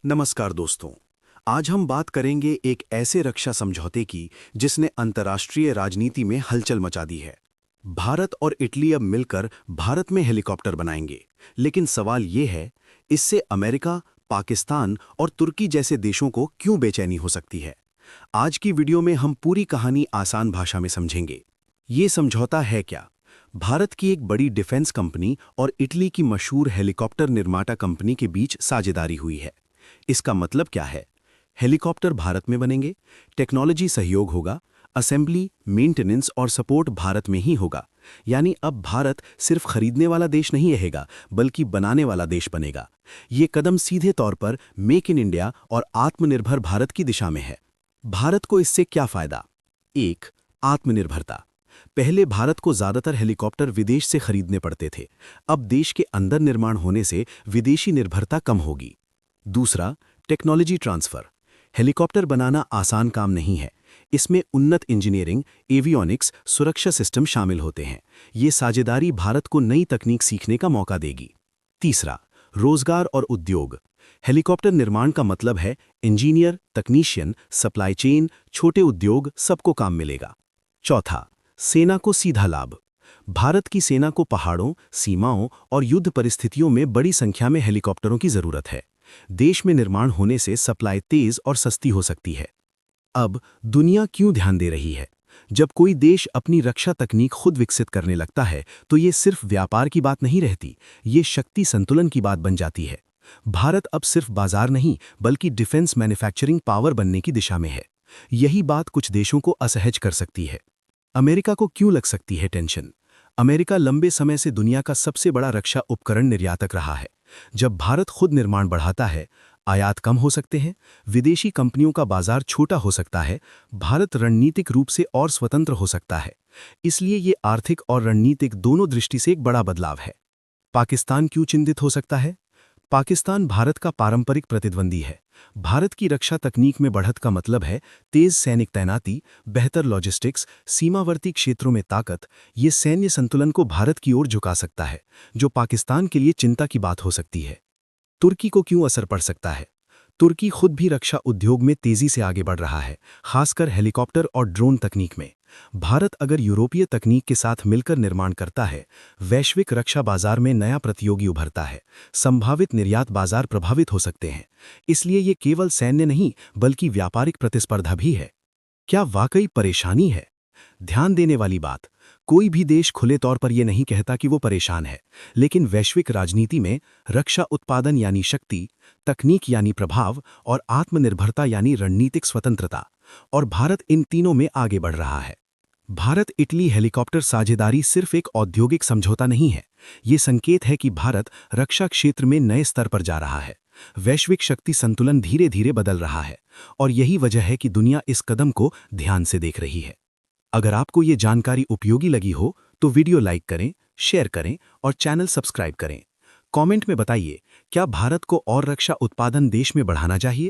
नमस्कार दोस्तों। आज हम बात करेंगे एक ऐसे रक्षा समझौते की जिसने अंतर्राष्ट्रीय राजनीति में हलचल मचा दी है। भारत और इटली अब मिलकर भारत में हेलीकॉप्टर बनाएंगे, लेकिन सवाल ये है, इससे अमेरिका, पाकिस्तान और तुर्की जैसे देशों को क्यों बेचैनी हो सकती है। आज की वीडियो में हम पूरी कहानी आसान भाषा में समझेंगे। ये समझौता है क्या? भारत की एक बड़ी डिफेंस कंपनी और इटली की मशहूर हेलीकॉप्टर निर्माता कंपनी के बीच साझेदारी हुई है। इसका मतलब क्या है? हेलीकॉप्टर भारत में बनेंगे, टेक्नोलॉजी सहयोग होगा, असेंबली, मेंटेनेंस और सपोर्ट भारत में ही होगा। यानी अब भारत सिर्फ खरीदने वाला देश नहीं रहेगा, बल्कि बनाने वाला देश बनेगा। ये कदम सीधे तौर पर मेक इन इंडिया और आत्मनिर्भर भारत की दिशा में है। भारत को इससे क्या फायदा? 1. आत्मनिर्भरता। पहले भारत को ज्यादातर हेलीकॉप्टर विदेश से खरीदने पड़ते थे। अब देश के अंदर निर्माण होने से विदेशी निर्भरता कम होगी। दूसरा, टेक्नोलॉजी ट्रांसफर। हेलीकॉप्टर बनाना आसान काम नहीं है। इसमें उन्नत इंजीनियरिंग, एवियोनिक्स, सुरक्षा सिस्टम शामिल होते हैं। ये साझेदारी भारत को नई तकनीक सीखने का मौका देगी। तीसरा, रोजगार और उद्योग। हेलीकॉप्टर निर्माण का मतलब है इंजीनियर, तकनीशियन, सप्लाई चेन, छोटे उद्योग सबको काम मिलेगा। चौथा, सेना को सीधा लाभ। भारत की सेना को पहाड़ों, सीमाओं और युद्ध परिस्थितियों में बड़ी संख्या में हेलीकॉप्टरों की जरूरत है। देश में निर्माण होने से सप्लाई तेज और सस्ती हो सकती है। अब दुनिया क्यों ध्यान दे रही है? जब कोई देश अपनी रक्षा तकनीक खुद विकसित करने लगता है तो ये सिर्फ व्यापार की बात नहीं रहती, ये शक्ति संतुलन की बात बन जाती है। भारत अब सिर्फ बाजार नहीं, बल्कि डिफेंस मैन्युफैक्चरिंग पावर बनने की दिशा में है। यही बात कुछ देशों को असहज कर सकती है। अमेरिका को क्यों लग सकती है टेंशन? अमेरिका लंबे समय से दुनिया का सबसे बड़ा रक्षा उपकरण निर्यातक रहा है। जब भारत खुद निर्माण बढ़ाता है, आयात कम हो सकते हैं, विदेशी कंपनियों का बाजार छोटा हो सकता है, भारत रणनीतिक रूप से और स्वतंत्र हो सकता है। इसलिए ये आर्थिक और रणनीतिक दोनों दृष्टि से एक बड़ा बदलाव है। पाकिस्तान क्यों चिंतित हो सकता है? पाकिस्तान भारत का पारंपरिक प्रतिद्वंदी है। भारत की रक्षा तकनीक में बढ़त का मतलब है तेज सैनिक तैनाती, बेहतर लॉजिस्टिक्स, सीमावर्ती क्षेत्रों में ताकत। ये सैन्य संतुलन को भारत की ओर झुका सकता है, जो पाकिस्तान के लिए चिंता की बात हो सकती है। तुर्की को क्यों असर पड़ सकता है? तुर्की खुद भी रक्षा उद्योग में तेजी से आगे बढ़ रहा है, खासकर हेलीकॉप्टर और ड्रोन तकनीक में। भारत अगर यूरोपीय तकनीक के साथ मिलकर निर्माण करता है, वैश्विक रक्षा बाजार में नया प्रतियोगी उभरता है। संभावित निर्यात बाजार प्रभावित हो सकते हैं। इसलिए ये केवल सैन्य नहीं, बल्कि व्यापारिक प्रतिस्पर्धा भी है। क्या वाकई परेशानी है? ध्यान देने वाली बात, कोई भी देश खुले तौर पर यह नहीं कहता कि वो परेशान है, लेकिन वैश्विक राजनीति में रक्षा उत्पादन यानी शक्ति, तकनीक यानी प्रभाव और आत्मनिर्भरता यानी रणनीतिक स्वतंत्रता, और भारत इन तीनों में आगे बढ़ रहा है। भारत इटली हेलीकॉप्टर साझेदारी सिर्फ एक औद्योगिक समझौता नहीं है, ये संकेत है कि भारत रक्षा क्षेत्र में नए स्तर पर जा रहा है। वैश्विक शक्ति संतुलन धीरे धीरे बदल रहा है, और यही वजह है कि दुनिया इस कदम को ध्यान से देख रही है। अगर आपको ये जानकारी उपयोगी लगी हो तो वीडियो लाइक करें, शेयर करें और चैनल सब्सक्राइब करें। कमेंट में बताइए, क्या भारत को और रक्षा उत्पादन देश में बढ़ाना चाहिए?